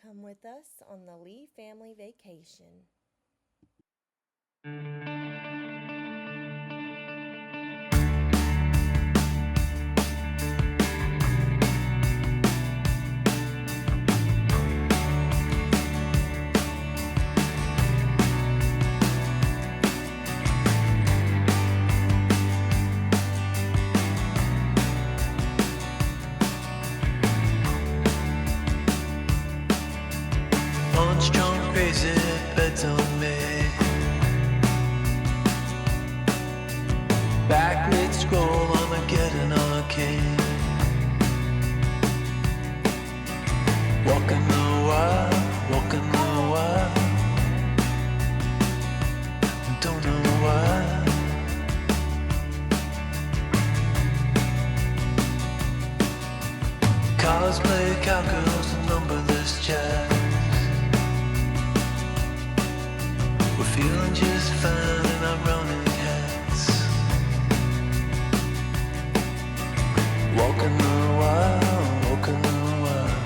Come with us on the Lee family vacation. Strong, crazy bets on me. Back mid scroll, Armageddon arcade. Walking the wild, walking the wild. Don't know why. Cosplay cowgirls and numberless chats. Feeling just fine in ironic hats. Walking the wild, walking the wild.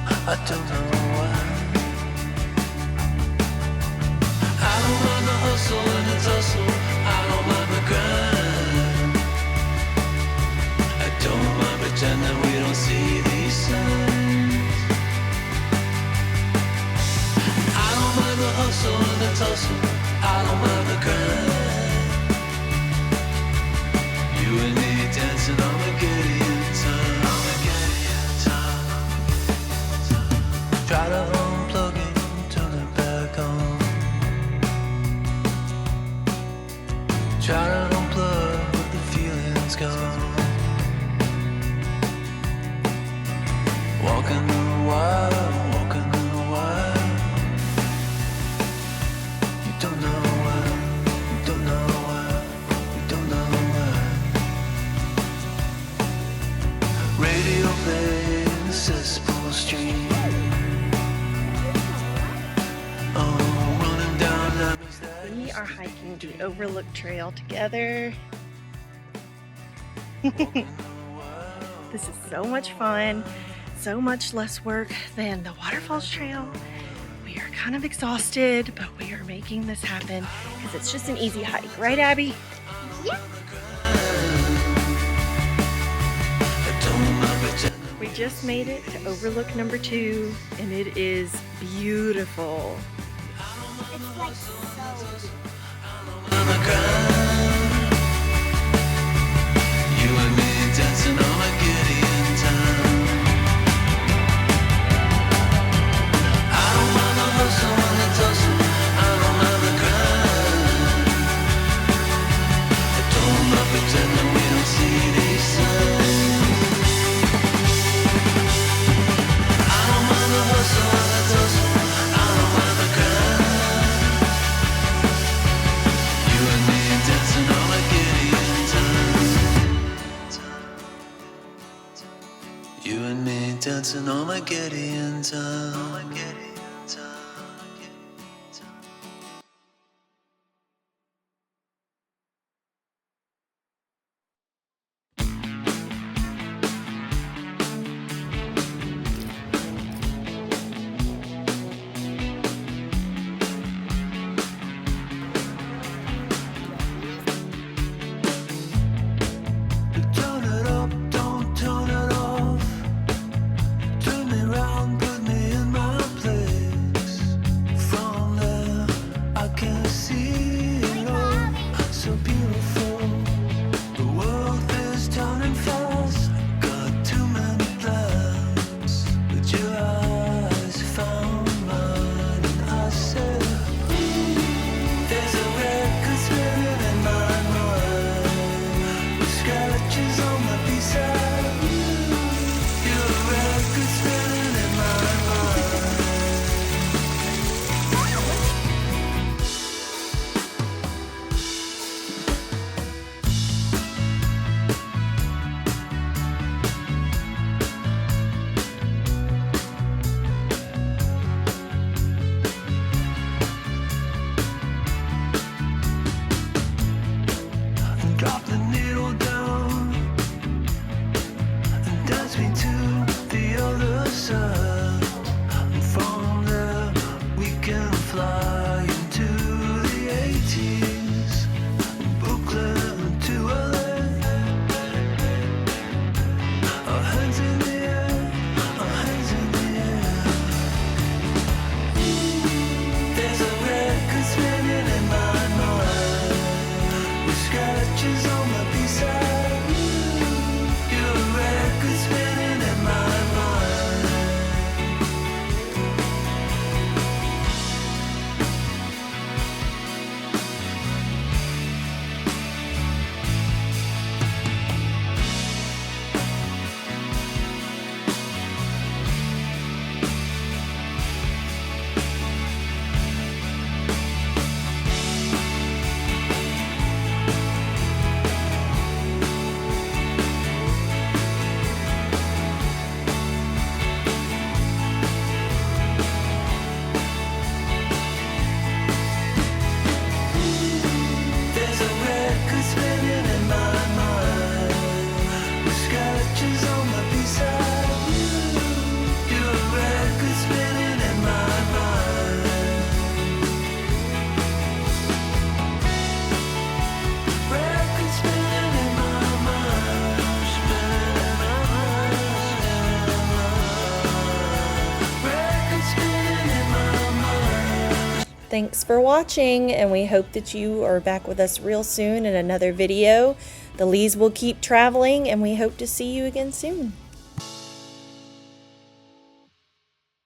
I don't know why. I don't mind the hustle and the tussle. I don't mind the grind. I don't mind pretending we don't see these signs. The hustle and the tussle, I don't mind the grind. You and me dancing Armageddon time. Try to unplug it, turn it back on. Try to unplug, but the feeling's gone. Walking the wild, walking the wild. Don't know why, don't know why, don't know why. Radio play in the cesspool stream. Oh, running down alleys. We are hiking the Overlook Trail together. This is so much fun, so much less work than the Waterfalls Trail. We are kind of exhausted, but we are making this happen because it's just an easy hike, right, Abby? Yeah. We just made it to Overlook number 2, and it is beautiful. It's like so You and me dancing Armageddon time. Hustle and the tussle, I don't mind the grind. I don't mind pretending we don't see these signs. I don't mind the hustle and the tussle, I don't mind the grind. You and me dancing Armageddon time. You and me dancing Armageddon time. Put me in my place. closer. From there we can fly into the 80s, Brooklyn to LA. Our hands in the air, our hands in the air. There's a record spinning in my mind, with scratches on the B-side. You're a record spinning in my mind. There's a record spinning in my mind, with scratches on the B-side. You're a record spinning in my mind. Record spinning in my mind, spinning in my mind. Record spinning in my mind. Thanks for watching, and we hope that you are back with us real soon in another video. The Lees will keep traveling, and we hope to see you again soon.